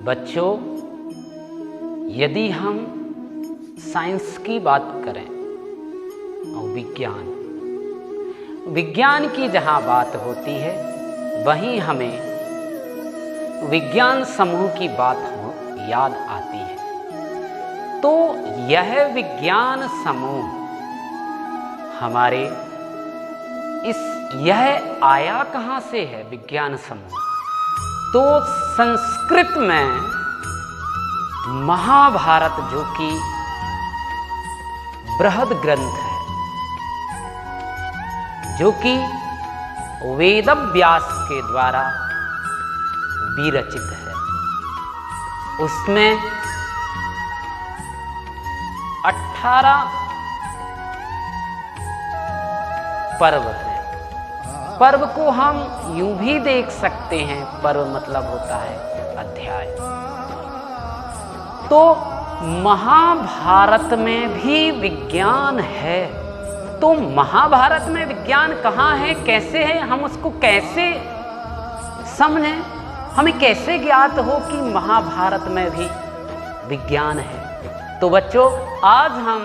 बच्चों, यदि हम साइंस की बात करें और विज्ञान की जहाँ बात होती है, वहीं हमें विज्ञान समूह की बात याद आती है। तो यह विज्ञान समूह हमारे यह आया कहाँ से है? विज्ञान समूह तो संस्कृत में महाभारत, जो कि बृहद ग्रंथ है, जो कि वेदव्यास के द्वारा विरचित है, उसमें 18 पर्व हैं। पर्व को हम यूं भी देख सकते हैं, पर्व मतलब होता है अध्याय। तो महाभारत में भी विज्ञान है। तो महाभारत में विज्ञान कहाँ है, कैसे है, हम उसको कैसे समझें? हमें कैसे ज्ञात हो कि महाभारत में भी विज्ञान है? तो बच्चों, आज हम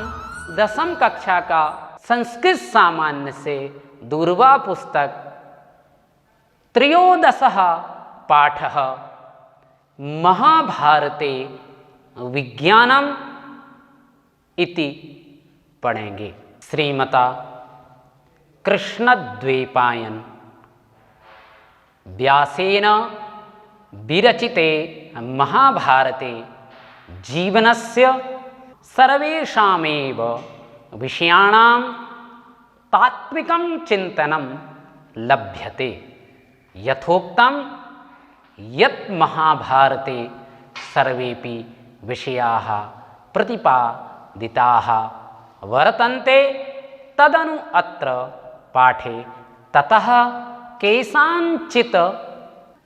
10वीं कक्षा का संस्कृत सामान्य से दूरवा पुस्तक त्रयोदशः पाठः महाभारते विज्ञानम इति पढ़ेंगे। श्रीमता कृष्णद्वैपायन व्यासेन विरचिते महाभारते जीवनस्य सर्वेषामेव विषयाणां तात्विकं चिन्तनं लभ्यते। यथोक्तं यत् महाभारते सर्वेपि विषयाः प्रतिपादिताः वर्तन्ते, तदनु अत्र पाठे ततः केषाञ्चित्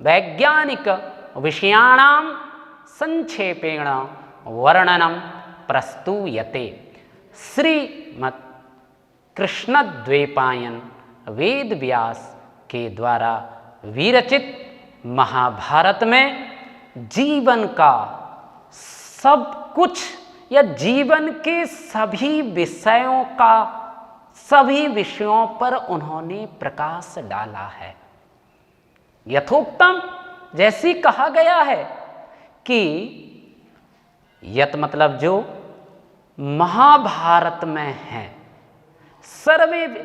वैज्ञानिक विषयाणां संक्षेपेण वर्णनं प्रस्तूयते। श्रीमद् कृष्णद्वैपायन वेदव्यास के द्वारा विरचित महाभारत में जीवन का सब कुछ या जीवन के सभी विषयों पर उन्होंने प्रकाश डाला है। यथोक्तम, जैसी कहा गया है कि यत मतलब जो महाभारत में है,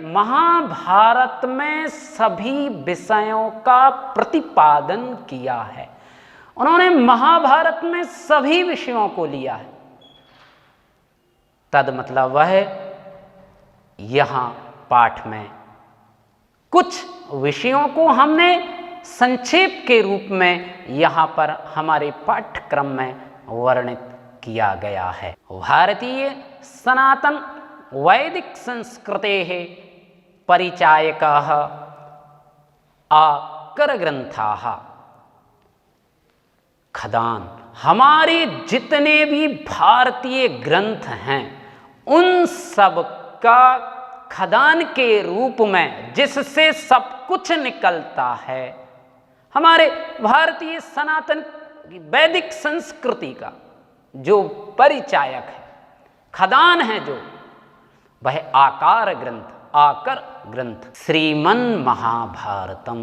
महाभारत में सभी विषयों का प्रतिपादन किया है। उन्होंने महाभारत में सभी विषयों को लिया है। तद मतलब वह यहाँ पाठ में कुछ विषयों को हमने संक्षेप के रूप में यहाँ पर हमारे पाठ्यक्रम में वर्णित किया गया है। भारतीय सनातन वैदिक संस्कृतेः परिचायकाः आकरग्रन्थाः खदान। हमारे जितने भी भारतीय ग्रंथ हैं, उन सब का खदान के रूप में, जिससे सब कुछ निकलता है, हमारे भारतीय सनातन वैदिक संस्कृति का जो परिचायक है, खदान है, जो वह आकर ग्रंथ श्रीमन् महाभारतम।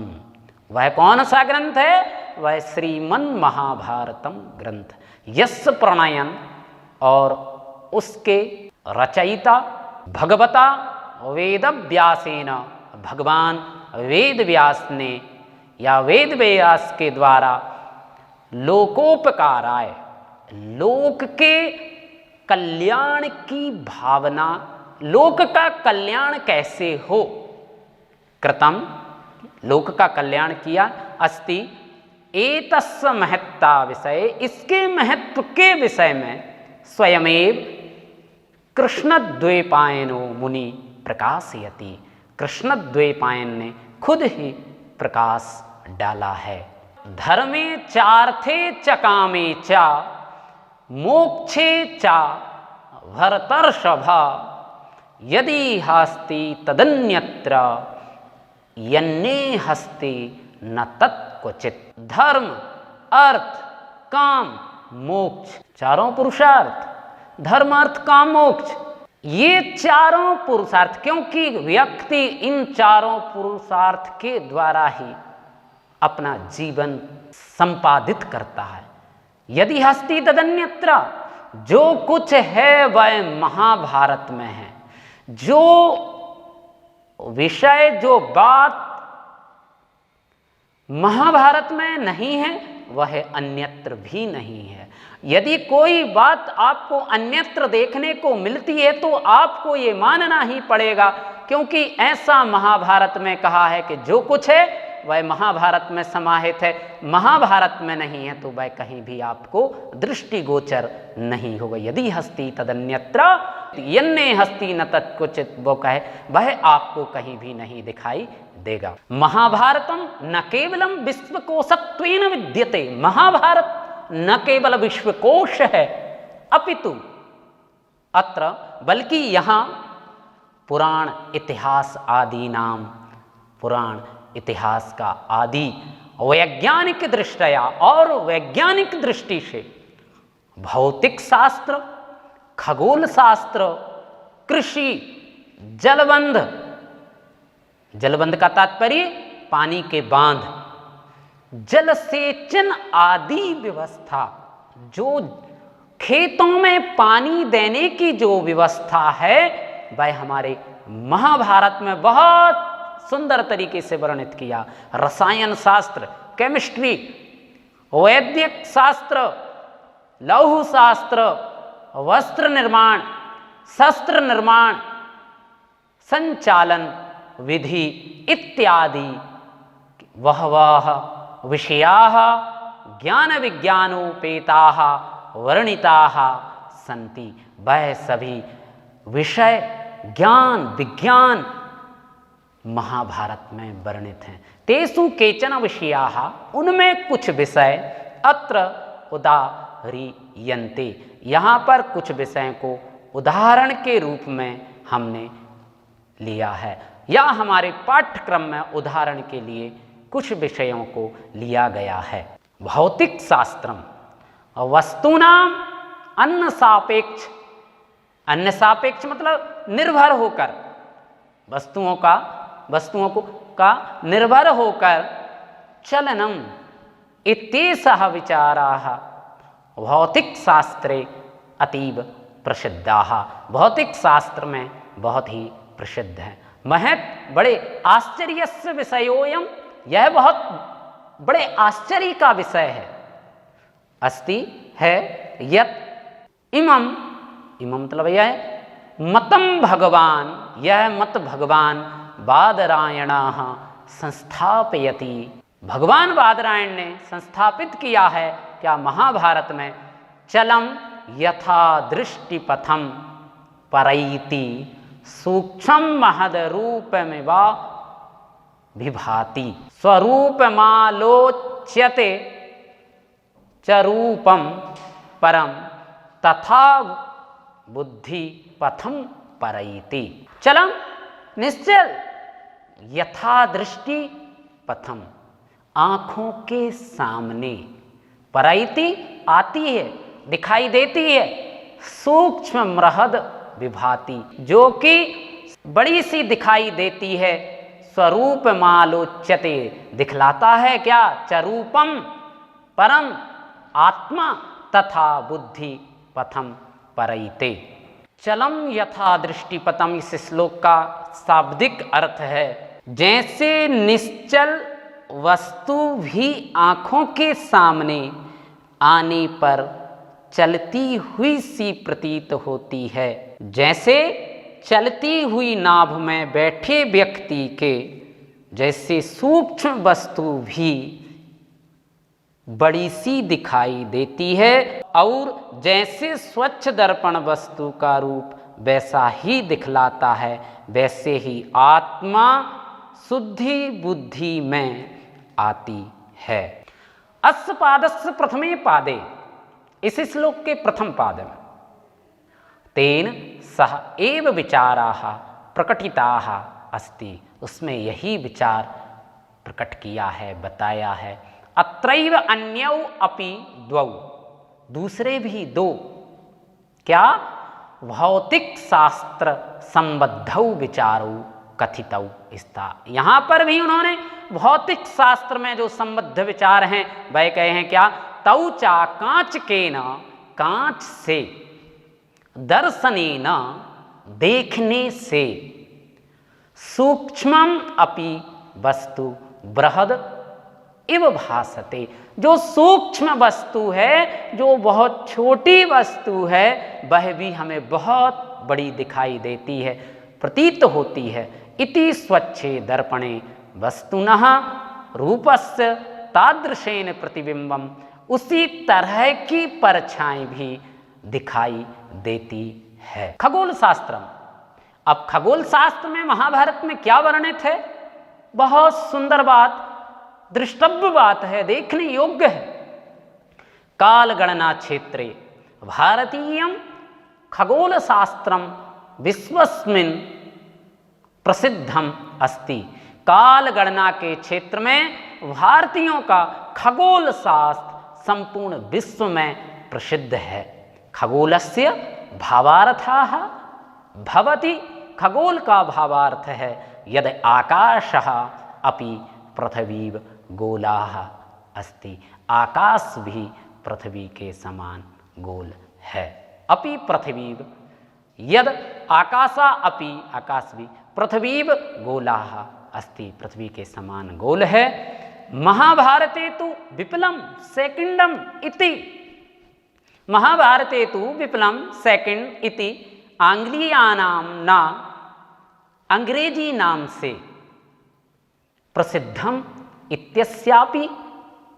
वह कौन सा ग्रंथ है? वह श्रीमन् महाभारतम ग्रंथ। यस् प्रणयन, और उसके रचयिता भगवता वेदव्यासेन, भगवान वेदव्यास ने या वेदव्यास के द्वारा लोकोपकाराय, लोक के कल्याण की भावना, लोक का कल्याण कैसे हो, कृतम, लोक का कल्याण किया, अस्ति एतस्य महत्ता विषय, इसके महत्व के विषय में स्वयमेव कृष्णद्वैपायनो मुनि प्रकाशयति। कृष्णद्वैपायन ने खुद ही प्रकाश डाला है। धर्मे चार्थे च कामे च मोक्षे च भरतर्षभ, यदि हस्ति तदन्यत्र यन्ने हस्ति न तत्क्वचित्। धर्म, अर्थ काम मोक्ष, चारों पुरुषार्थ धर्म अर्थ काम मोक्ष, ये चारों पुरुषार्थ, क्योंकि व्यक्ति इन चारों पुरुषार्थ के द्वारा ही अपना जीवन संपादित करता है। यदि हस्ति तदन्यत्र, जो कुछ है वह महाभारत में है। जो विषय जो बात महाभारत में नहीं है वह अन्यत्र भी नहीं है। यदि कोई बात आपको अन्यत्र देखने को मिलती है तो आपको ये मानना ही पड़ेगा, क्योंकि ऐसा महाभारत में कहा है कि जो कुछ है वह महाभारत में समाहित है। महाभारत में नहीं है तो वह कहीं भी आपको दृष्टिगोचर नहीं होगा। यदि हस्ति तदन्यत्र यन्ने हस्ति न तत्कुचित, वो कहे वह आपको कहीं भी नहीं दिखाई देगा। महाभारतम न केवलम विश्वकोशत्वेन विद्यते, महाभारत न केवल विश्वकोश है अपितु अत्र, बल्कि यहाँ पुराण इतिहास आदि नाम, पुराण इतिहास का आदि वैज्ञानिक दृष्टया और वैज्ञानिक दृष्टि से भौतिक शास्त्र, खगोल शास्त्र, कृषि, जलबंध, जलबंध का तात्पर्य पानी के बांध, जल सेचन आदि व्यवस्था, जो खेतों में पानी देने की जो व्यवस्था है वह हमारे महाभारत में बहुत सुंदर तरीके से वर्णित किया। रसायन शास्त्र, केमिस्ट्री, वैद्यक शास्त्र, लौह शास्त्र, वस्त्र निर्माण, शस्त्र निर्माण, संचालन विधि इत्यादि वह विषयाः ज्ञान विज्ञानोपेताः वर्णिताः सन्ति। वह सभी विषय ज्ञान विज्ञान महाभारत में वर्णित हैं। तेषु केचन विषयाः, उनमें कुछ विषय अत्र उदाहरीयन्ते, यहाँ पर कुछ विषयों को उदाहरण के रूप में हमने लिया है, या हमारे पाठ्यक्रम में उदाहरण के लिए कुछ विषयों को लिया गया है। भौतिक शास्त्रम वस्तूनाम अन्य सापेक्ष, अन्य सापेक्ष मतलब निर्भर होकर, वस्तुओं का निर्भर होकर चलनम इत्येषः विचाराः भौतिक शास्त्रे अतीव प्रसिद्धाः, भौतिक शास्त्र में बहुत ही प्रसिद्ध है। महत् बड़े आश्चर्यस्य विषयोयम, यह बहुत बड़े आश्चर्य का विषय है। अस्ति है यत् इमम, इमम मतलब यह है मतम भगवान, यह मत भगवान बादरायणाः संस्थापयति, भगवान बादरायण ने संस्थापित किया है क्या महाभारत में, चलम यथा दृष्टिपथम परैति सूक्ष्म महदरूपमिवा विभाति स्वरूपमालोच्यते च रूपम परम तथा बुद्धि पथम परैति। चलम निश्चल, यथा दृष्टि पथम आँखों के सामने, परैति आती है दिखाई देती है, सूक्ष्म महद विभाति जो कि बड़ी सी दिखाई देती है, स्वरूप मालोच्यते दिखलाता है क्या, चरूपम परम आत्मा तथा बुद्धि पथम परैते। चलम यथा दृष्टिपथम इस श्लोक का शाब्दिक अर्थ है जैसे निश्चल वस्तु भी आँखों के सामने आने पर चलती हुई सी प्रतीत होती है, जैसे चलती हुई नाभ में बैठे व्यक्ति के जैसे सूक्ष्म वस्तु भी बड़ी सी दिखाई देती है, और जैसे स्वच्छ दर्पण वस्तु का रूप वैसा ही दिखलाता है, वैसे ही आत्मा शुद्धि बुद्धि में आती है। अस्य पादस्य प्रथमे पादे, इस श्लोक के प्रथम पाद में तेन सह एव विचाराः प्रकटिताः अस्ति, उसमें यही विचार प्रकट किया है, बताया है। अत्रैव अन्यौ अपि द्वौ, दूसरे भी दो, क्या, भौतिक शास्त्र संबद्धौ विचारौ कथितौ स्था। यहां पर भी उन्होंने भौतिक शास्त्र में जो संबद्ध विचार हैं वह कहे हैं क्या, तौ चा कांच के न, कांच से, दर्शने न, देखने से, सूक्ष्मम अपि वस्तु बृहद इव भासते, जो सूक्ष्म वस्तु है, जो बहुत छोटी वस्तु है, वह भी हमें बहुत बड़ी दिखाई देती है, प्रतीत होती है। इति स्वच्छे दर्पणे वस्तुनः रूपस्य तादृशेन प्रतिबिंबम, उसी तरह की परछाई भी दिखाई देती है। खगोल शास्त्रम, अब खगोल शास्त्र में महाभारत में क्या वर्णित है, बहुत सुंदर बात, दृष्टव्य बात है, देखने योग्य है। काल गणना क्षेत्रे भारतीयम खगोल शास्त्रम विश्वस्मिन् प्रसिद्धम अस्ति। काल गणना के क्षेत्र में भारतीयों का खगोल शास्त्र संपूर्ण विश्व में प्रसिद्ध है। खगोलस्य भावार्थः भवति, खगोल का भावार्थ है यद आकाशः अपि पृथ्वीव गोलाः अस्ति, आकाश भी पृथ्वी के समान गोल है। अपि पृथ्वीव, यद आकाशा अपि, आकाश भी, पृथ्वीव गोलाः अस्ति, पृथ्वी के समान गोल है। महाभारते तु विप्लम सेकंडम इति, महाभारते तु विप्लम सेकंड इति आंग्लीयानाम ना, अंग्रेजी नाम से प्रसिद्धम इत्यस्यापि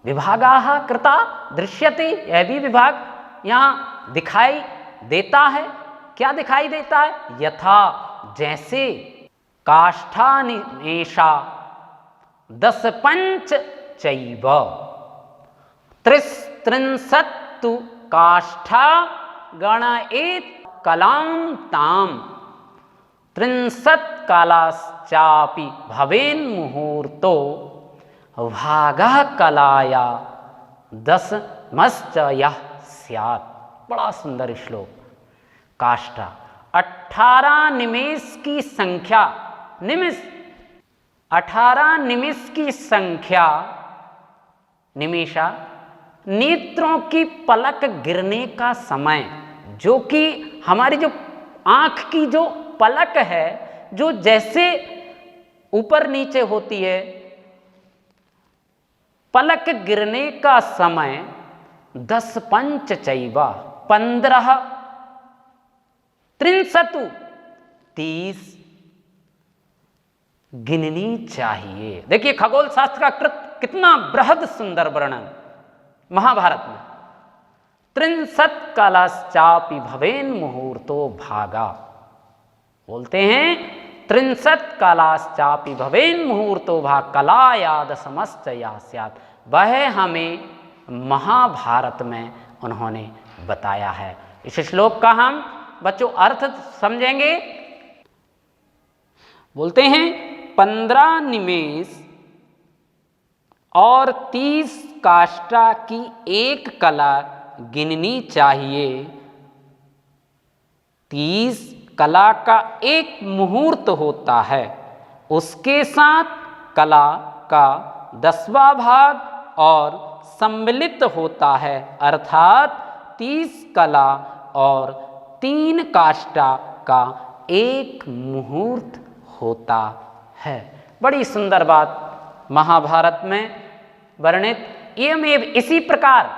विभागाः कृता दृश्यते, यह भी विभाग यहाँ दिखाई देता है। क्या दिखाई देता है, यथा जैसे काष्ठानिमेषा 10 पंच चैव त्रिंशत्तु काष्ठा गणयेत् कलां ताम 30 कालाश्चापि भवेन् मुहूर्तो भागः कलाया 10 यः स्यात्। बड़ा सुंदर श्लोक। काष्ठा 18 निमेष की संख्या, निमिष 18 निमिष की संख्या, निमेषा नेत्रों की पलक गिरने का समय, जो कि हमारी जो आंख की जो पलक है, जो जैसे ऊपर नीचे होती है, पलक गिरने का समय 10 पंच चैवा 15 30 गिननी चाहिए। देखिए खगोल शास्त्र का कृत कितना बृहद सुंदर वर्णन महाभारत में। 30 कालाश्चापि भवेन् मुहूर्तो भागा, बोलते हैं 30 कालाश्चापि भवेन् मुहूर्तो भाग कलायाद समस्त या स्यात्। वह हमें महाभारत में उन्होंने बताया है। इस श्लोक का हम बच्चों अर्थ समझेंगे। बोलते हैं 15 निमेष और 30 काष्ठा की एक कला गिननी चाहिए। 30 कला का एक मुहूर्त होता है, उसके साथ कला का 10वां भाग और सम्मिलित होता है, अर्थात 30 कला और 3 काष्ठा का एक मुहूर्त होता है। बड़ी सुंदर बात महाभारत में वर्णित। इयमेव, इसी प्रकार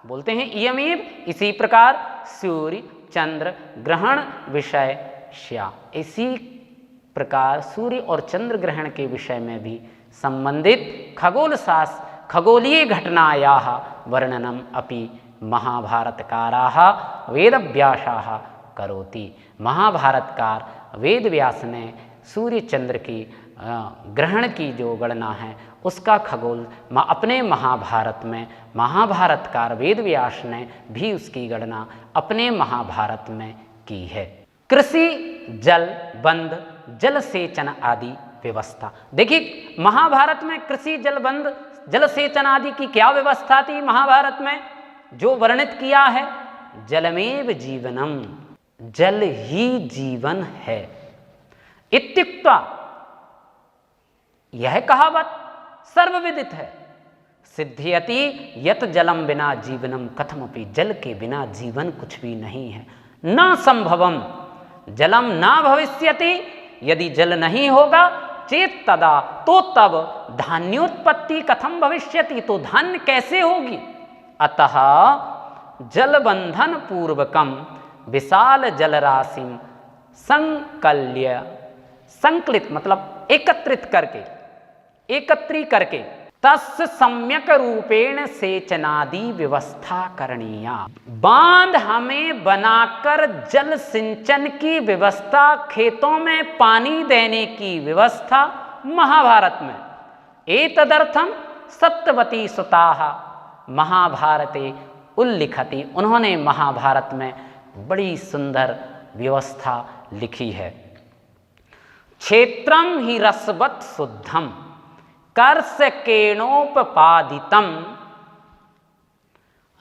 बोलते हैं, इयमेव इसी प्रकार सूर्य चंद्र ग्रहण विषय श्या, इसी प्रकार सूर्य और चंद्र ग्रहण के विषय में भी संबंधित खगोल शास्त्र खगोलीय घटनायाः वर्णनम अपि महाभारतकाराः वेदव्यासाः करोति। महाभारतकार वेद व्यास ने सूर्य चंद्र की ग्रहण की जो गणना है उसका खगोल अपने महाभारत में, महाभारतकार वेद व्यास ने भी उसकी गणना अपने महाभारत में की है। कृषि जल बंद जल सेचन आदि व्यवस्था। देखिए महाभारत में कृषि जल बंद जल सेचन आदि की क्या व्यवस्था थी महाभारत में, जो वर्णित किया है, जलमेव जीवनम, जल ही जीवन है। इत्युक्त्वा, यह कहावत सर्वविदित है, सिद्ध्यति यत जलम बिना जीवनम कथमपि, जल के बिना जीवन कुछ भी नहीं है। न संभवम जलम न भविष्यति, यदि जल नहीं होगा, चेत तदा, तो तब धान्योत्पत्ति कथम भविष्यति, तो धान्य कैसे होगी। अतः जलबंधन पूर्वकम विशाल जलराशिम संकल्य, संकलित मतलब एकत्रित करके, एकत्रित करके, तस्य सम्यक रूपेण सेचनादि व्यवस्था करणीया, बांध हमें बनाकर जल सिंचन की व्यवस्था, खेतों में पानी देने की व्यवस्था महाभारत में। एतदर्थम सत्यवती सुताः महाभारते उल्लिखति, उन्होंने महाभारत में बड़ी सुंदर व्यवस्था लिखी है। क्षेत्रम ही रसवत शुद्धम कर्षकेणोपपादितम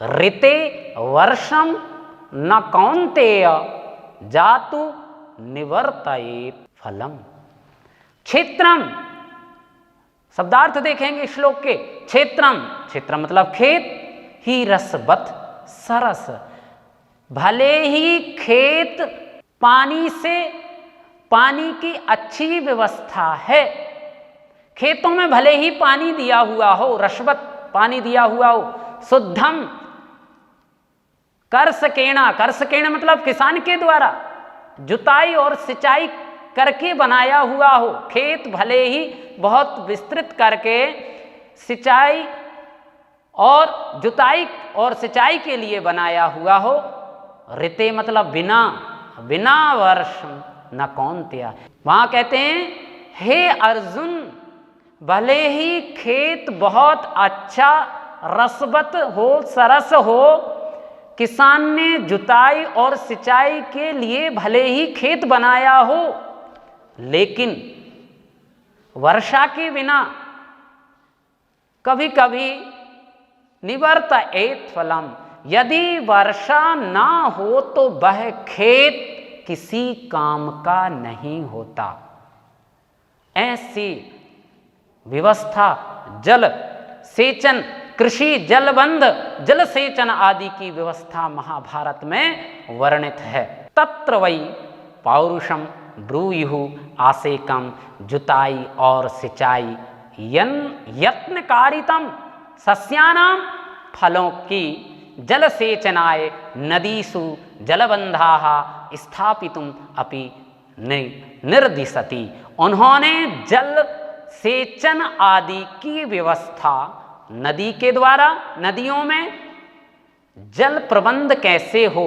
ऋते वर्षम न कौन्तेय जातु निवर्तयेत् फलम। क्षेत्रम शब्दार्थ देखेंगे श्लोक के। क्षेत्रम, क्षेत्र मतलब खेत, ही रसवत सरस, भले ही खेत पानी से, पानी की अच्छी व्यवस्था है, खेतों में भले ही पानी दिया हुआ हो, रसवत पानी दिया हुआ हो, शुद्धम कर्षकेणा, कर्षकेण मतलब किसान के द्वारा जुताई और सिंचाई करके बनाया हुआ हो, खेत भले ही बहुत विस्तृत करके सिंचाई और जुताई और सिंचाई के लिए बनाया हुआ हो। ऋते मतलब बिना, बिना वर्ष न कौन्त्या, वहां कहते हैं हे अर्जुन, भले ही खेत बहुत अच्छा रसवत हो, सरस हो, किसान ने जुताई और सिंचाई के लिए भले ही खेत बनाया हो, लेकिन वर्षा के बिना कभी कभी निवर्तयेत् फलम, यदि वर्षा ना हो तो वह खेत किसी काम का नहीं होता। ऐसी व्यवस्था जल सेचन, कृषि जलबंध, जल सेचन आदि की व्यवस्था महाभारत में वर्णित है। तत्र वै पौरुषम ब्रूयुः आसेकम, जुताई और सिंचाई यत्नकारितम सस्यानां फलों की जल सेचनाय नदीसु जलबंधाः स्थापितुम अपि निर्दिशति। उन्होंने जल सेचन आदि की व्यवस्था नदी के द्वारा, नदियों में जल प्रबंध कैसे हो,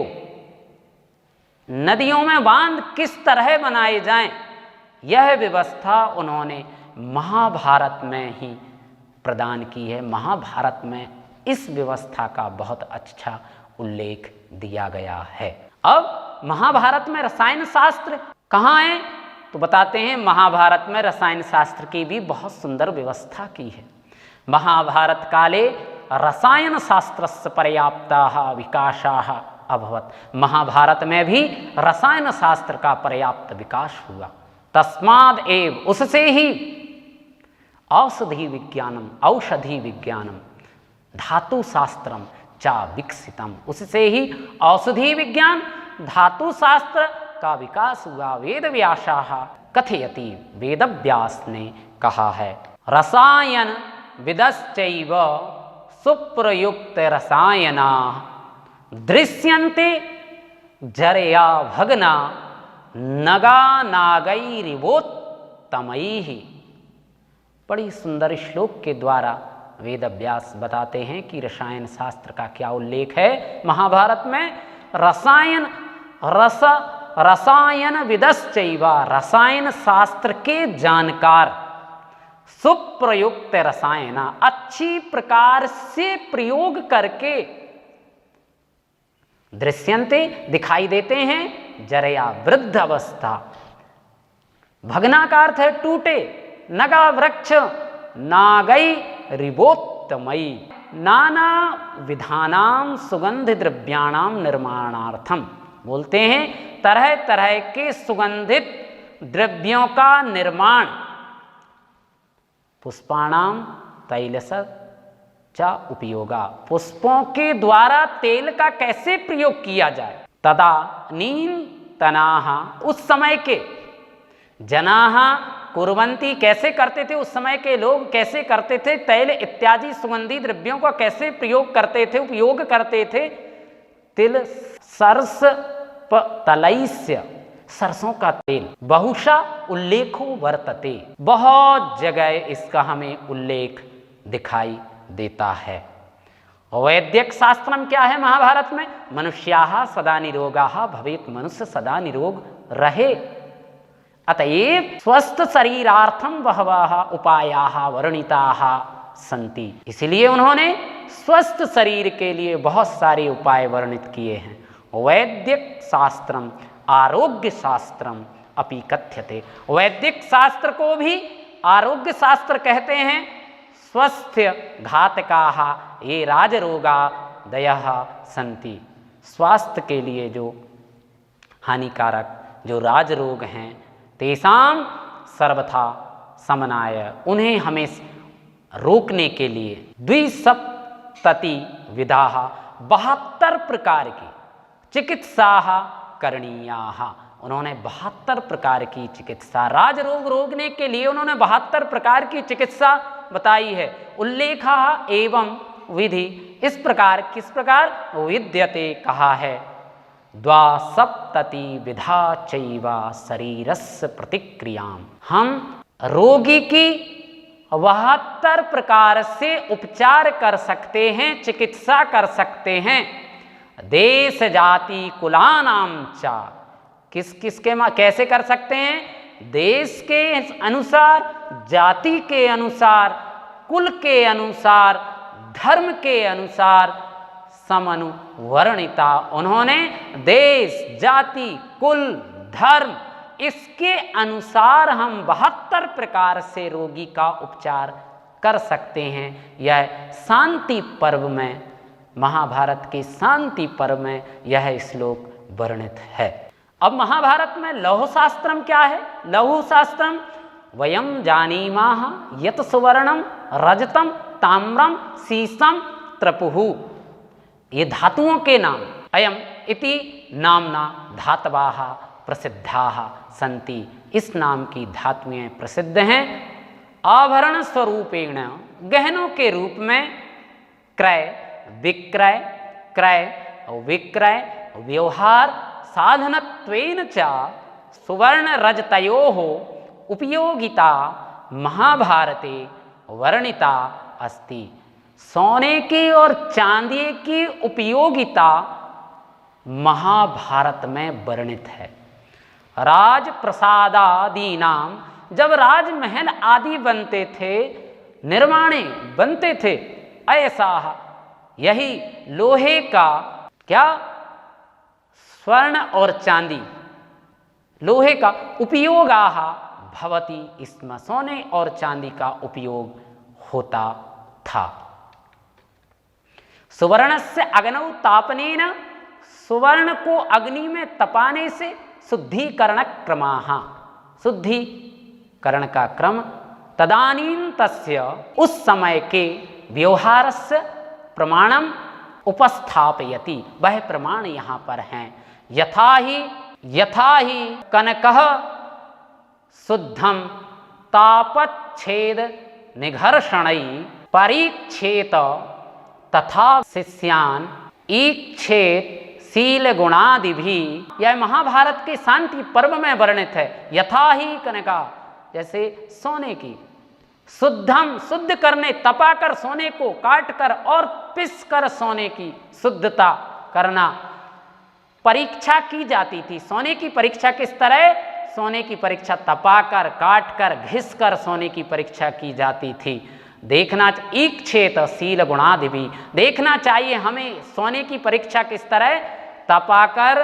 नदियों में बांध किस तरह बनाए जाएं, यह व्यवस्था उन्होंने महाभारत में ही प्रदान की है। महाभारत में इस व्यवस्था का बहुत अच्छा उल्लेख दिया गया है। अब महाभारत में रसायन शास्त्र कहाँ है, तो बताते हैं महाभारत में रसायन शास्त्र की भी बहुत सुंदर व्यवस्था की है। महाभारत काले रसायन शास्त्रस्य पर्याप्ताः विकासाः अभवत्, महाभारत में भी रसायन शास्त्र का पर्याप्त विकास हुआ। तस्माद् एव, उससे ही औषधि विज्ञानम, औषधि विज्ञानम धातु शास्त्रम चा विकसितम, उससे ही औषधि विज्ञान, धातु शास्त्र का विकास हुआ। वेद व्यासाः कथयति, वेदव्यास ने कहा है, रसायन विदश्चैव सुप्रयुक्त रसायना दृश्यन्ते जरया भगना नगा नागैरिवोत्तमैः। बड़ी सुंदर श्लोक के द्वारा वेदव्यास बताते हैं कि रसायन शास्त्र का क्या उल्लेख है महाभारत में। रसायन रसायन विदश्चैव, रसायन शास्त्र के जानकार, सुप्रयुक्त रसायना, अच्छी प्रकार से प्रयोग करके, दृश्यन्ते दिखाई देते हैं, जरया वृद्ध अवस्था, भगना का अर्थ है टूटे, नगा वृक्ष, नागई रिबोत्तमयी नाना विधानाम सुगंध द्रव्याणाम निर्माणार्थम। बोलते हैं तरह तरह के सुगंधित द्रव्यों का निर्माण, पुष्पाणाम तैलस चा उपयोगा, पुष्पों के द्वारा तेल का कैसे प्रयोग किया जाए। तदा नीन तनाहा, उस समय के जनाहा कुर्वंती, कैसे करते थे उस समय के लोग, कैसे करते थे, तैल इत्यादि सुगंधी द्रव्यों का कैसे प्रयोग करते थे, उपयोग करते थे। तिल सरस तलैस्य, सरसों का तेल, बहुशा उल्लेखो वर्तते, बहुत जगह इसका हमें उल्लेख दिखाई देता है। वैद्यक शास्त्रम क्या है महाभारत में, मनुष्याः सदा निरोगाः भवेत्, मनुष्य सदा निरोग रहे। अतएव स्वस्थ शरीरार्थम बहवः उपायाः वर्णिताः सन्ति, इसलिए उन्होंने स्वस्थ शरीर के लिए बहुत सारे उपाय वर्णित किए हैं। वैद्यक शास्त्रम आरोग्य शास्त्रम अपि कथ्यते, वैदिक शास्त्र को भी आरोग्य शास्त्र कहते हैं। स्वस्थ्य घातकाः ये राजरोगा दयः सन्ति, स्वास्थ्य के लिए जो हानिकारक जो राजरोग हैं, तेषां सर्वथा समनाय, उन्हें हमें रोकने के लिए द्विसप्तति विधाः 72 प्रकार की चिकित्साः करणीयाः, उन्होंने 72 प्रकार की चिकित्सा, राजरोग रोकने के लिए उन्होंने 72 प्रकार की चिकित्सा बताई है। उल्लेखा एवं विधि, इस प्रकार, किस प्रकार, विद्यते कहा है, द्वासप्तति विधा चैवा शरीरस्य प्रतिक्रियाम, हम रोगी की 72 प्रकार से उपचार कर सकते हैं, चिकित्सा कर सकते हैं। देश जाति कुलानाम चा, किस किस के कैसे कर सकते हैं, देश के अनुसार, जाति के अनुसार, कुल के अनुसार, धर्म के अनुसार समनुवर्णिता, उन्होंने देश जाति कुल धर्म इसके अनुसार हम 72 प्रकार से रोगी का उपचार कर सकते हैं। यह शांति पर्व में, महाभारत के शांति पर्व में यह श्लोक वर्णित है। अब महाभारत में लौह शास्त्रम क्या है, लौह शास्त्रम वयम जानीमः यत सुवर्णम रजतम ताम्रम सीसम त्रपुः, ये धातुओं के नाम, अयम इति नामना धातवाः प्रसिद्धाः सन्ति, इस नाम की धातुएं प्रसिद्ध हैं। आभरण स्वरूपेण, गहनों के रूप में, क्रय विक्रय, क्रय विक्रय व्यवहार साधनत्वेन च सुवर्ण रजतयोः उपयोगिता महाभारते वर्णिता अस्ति, सोने की और चांदी की उपयोगिता महाभारत में वर्णित है। राजप्रसादादि नाम, जब राजमहल आदि बनते थे, निर्माणे बनते थे, ऐसा यही लोहे का, क्या, स्वर्ण और चांदी, लोहे का उपयोगाः भवति, इसमें सोने और चांदी का उपयोग होता था। सुवर्णस्य अग्नौ तापनेन, सुवर्ण को अग्नि में तपाने से शुद्धिकरण क्रमाः, शुद्धिकरण का क्रम, तदानीं तस्य, उस समय के व्यवहारस्य प्रमाणम उपस्थापयति, वह प्रमाण यहाँ पर हैं। यथा ही कनकः शुद्धम तापच्छेद निघर्षणै परीक्षेत तथा शिष्यान ईक्षेत शील गुणादिभि, यह महाभारत के शांति पर्व में वर्णित है। यथा ही कनका, जैसे सोने की, शुद्धम शुद्ध करने, तपाकर सोने को काट कर और पिस कर सोने की शुद्धता करना, परीक्षा की जाती थी। सोने की परीक्षा किस तरह, सोने की परीक्षा तपाकर, काट कर, घिस कर सोने की परीक्षा की जाती थी। देखना ईक्षेत शील गुणादि भी, देखना चाहिए हमें सोने की परीक्षा किस तरह, तपाकर,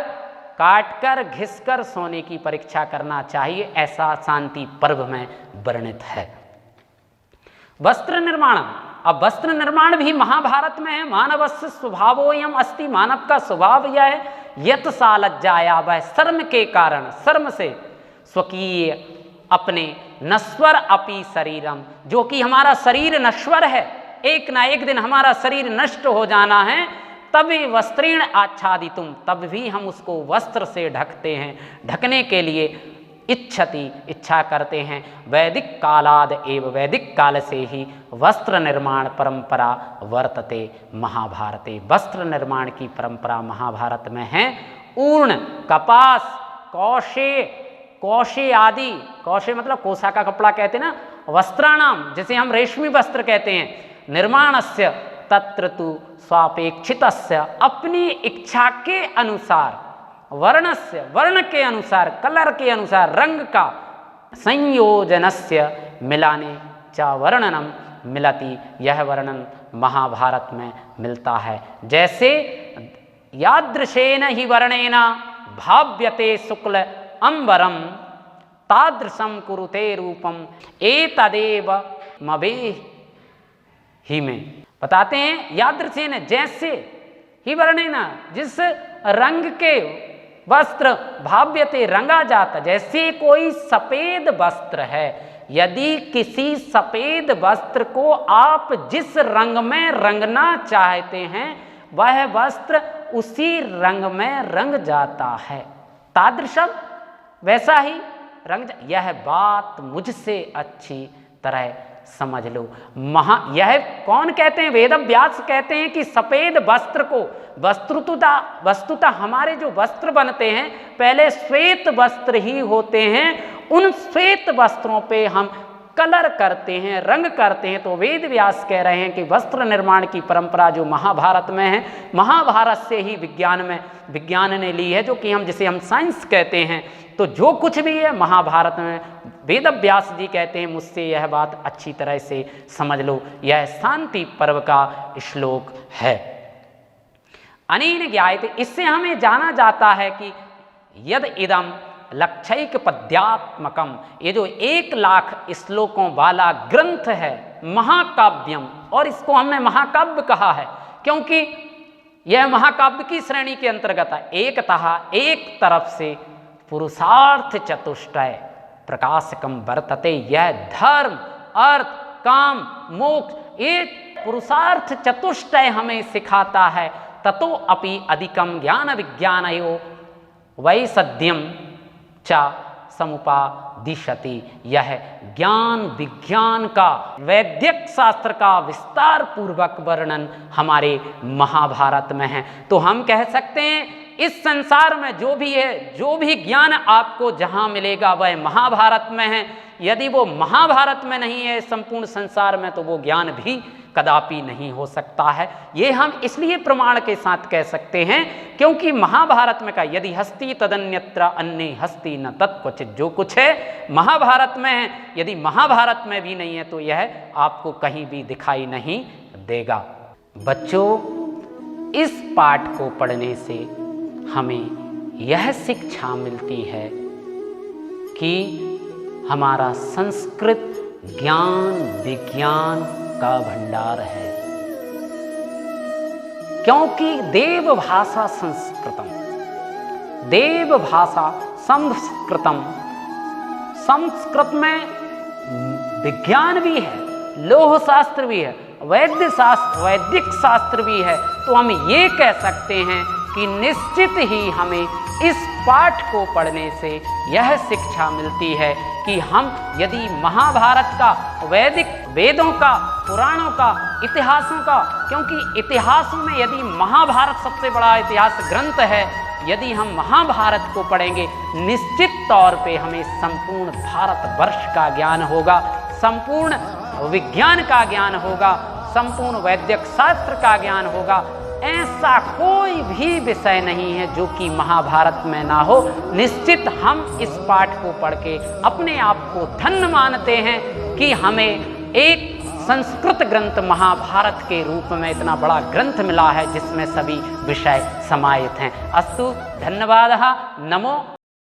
काटकर, घिसकर सोने की परीक्षा करना चाहिए, ऐसा शांति पर्व में वर्णित है। वस्त्र निर्माण, अब वस्त्र निर्माण भी महाभारत में है। मानवस्य स्वभावोऽयम् अस्ति, मानव का स्वभाव यह है, यत सा लज्जाया, वह शर्म के कारण, शर्म से, स्वकीय अपने, नश्वर अपि शरीरम, जो कि हमारा शरीर नश्वर है, एक ना एक दिन हमारा शरीर नष्ट हो जाना है, तब वस्त्रेण आच्छादितुम, तब भी हम उसको वस्त्र से ढकते हैं, ढकने के लिए इच्छति, इच्छा करते हैं। वैदिक कालाद एव, वैदिक काल से ही वस्त्र निर्माण परंपरा वर्तते महाभारते, वस्त्र निर्माण की परंपरा महाभारत में है। ऊर्ण, कपास, कौशे, कौशे आदि, कौशे मतलब कोसा का कपड़ा कहते हैं ना, वस्त्राणाम, जिसे हम रेशमी वस्त्र कहते हैं, निर्माणस्य तत्र तु स्वापेक्षितस्य, अपनी इच्छा के अनुसार, वर्णस्य, वर्ण के अनुसार, कलर के अनुसार, रंग का, संयोजनस्य मिलाने च वर्णनम मिलति, यह वर्णन महाभारत में मिलता है। जैसे यादृशेन ही वर्णेन भाव्यते शुक्ल अंबरम तादृशम कुरुते रूपम एतदेव मवेहि में, बताते हैं यादृशेन, जैसे, ही वर्णेन, जिस रंग के वस्त्र, भाव्यते, रंगा जाता, जैसे कोई सफेद वस्त्र है, यदि किसी सफेद वस्त्र को आप जिस रंग में रंगना चाहते हैं, वह वस्त्र उसी रंग में रंग जाता है। तादृशम, वैसा ही रंग, यह बात मुझसे अच्छी तरह समझ लो। यह कौन कहते हैं? वेद व्यास कहते हैं कि सफेद वस्त्र को, वस्तुतः हमारे जो वस्त्र बनते हैं पहले श्वेत वस्त्र ही होते हैं, उन श्वेत वस्त्रों पे हम कलर करते हैं, रंग करते हैं। तो वेद व्यास कह रहे हैं कि वस्त्र निर्माण की परंपरा जो महाभारत में है, महाभारत से ही विज्ञान ने ली है, जो कि जिसे हम साइंस कहते हैं। तो जो कुछ भी है महाभारत में, वेद व्यास जी कहते हैं, मुझसे यह बात अच्छी तरह से समझ लो, यह शांति पर्व का श्लोक है। अनेन ज्ञायते, इससे हमें जाना जाता है कि यद इदम लक्षैक पद्यात्मकम, ये जो 1,00,000 श्लोकों वाला ग्रंथ है महाकाव्यम, और इसको हमने महाकाव्य कहा है क्योंकि यह महाकाव्य की श्रेणी के अंतर्गत है। एक तरफ से पुरुषार्थ चतुष्टय प्रकाशकम वर्तते, यह धर्म, अर्थ, काम, मोक्ष, ये पुरुषार्थ चतुष्टय हमें सिखाता है। ततो अपि अधिकम ज्ञान विज्ञानयो वैसद्यम च समुपादिशति, यह ज्ञान विज्ञान का, वैदिक शास्त्र का विस्तार पूर्वक वर्णन हमारे महाभारत में है। तो हम कह सकते हैं इस संसार में जो भी है, जो भी ज्ञान आपको जहाँ मिलेगा वह महाभारत में है। यदि वो महाभारत में नहीं है संपूर्ण संसार में, तो वो ज्ञान भी कदापि नहीं हो सकता है। ये हम इसलिए प्रमाण के साथ कह सकते हैं क्योंकि महाभारत में का यदि हस्ति तदन्यत्र अन्ये हस्ति न तत्क्वचित्, जो कुछ है महाभारत में है, यदि महाभारत में भी नहीं है तो यह आपको कहीं भी दिखाई नहीं देगा। बच्चों, इस पाठ को पढ़ने से हमें यह शिक्षा मिलती है कि हमारा संस्कृत ज्ञान विज्ञान का भंडार है, क्योंकि देव भाषा संस्कृतम, देव भाषा संस्कृतम, संस्कृत में विज्ञान भी है, लोह शास्त्र भी है, वैदिक शास्त्र भी है। तो हम ये कह सकते हैं कि निश्चित ही हमें इस पाठ को पढ़ने से यह शिक्षा मिलती है कि हम यदि महाभारत का, वेदों का, पुराणों का, इतिहासों का, क्योंकि इतिहासों में यदि महाभारत सबसे बड़ा इतिहास ग्रंथ है, यदि हम महाभारत को पढ़ेंगे निश्चित तौर पे हमें संपूर्ण भारतवर्ष का ज्ञान होगा, संपूर्ण विज्ञान का ज्ञान होगा, संपूर्ण वैदिक शास्त्र का ज्ञान होगा। ऐसा कोई भी विषय नहीं है जो कि महाभारत में ना हो। निश्चित हम इस पाठ को पढ़ के अपने आप को धन्य मानते हैं कि हमें एक संस्कृत ग्रंथ महाभारत के रूप में इतना बड़ा ग्रंथ मिला है जिसमें सभी विषय समाहित हैं। अस्तु, धन्यवादः, नमो।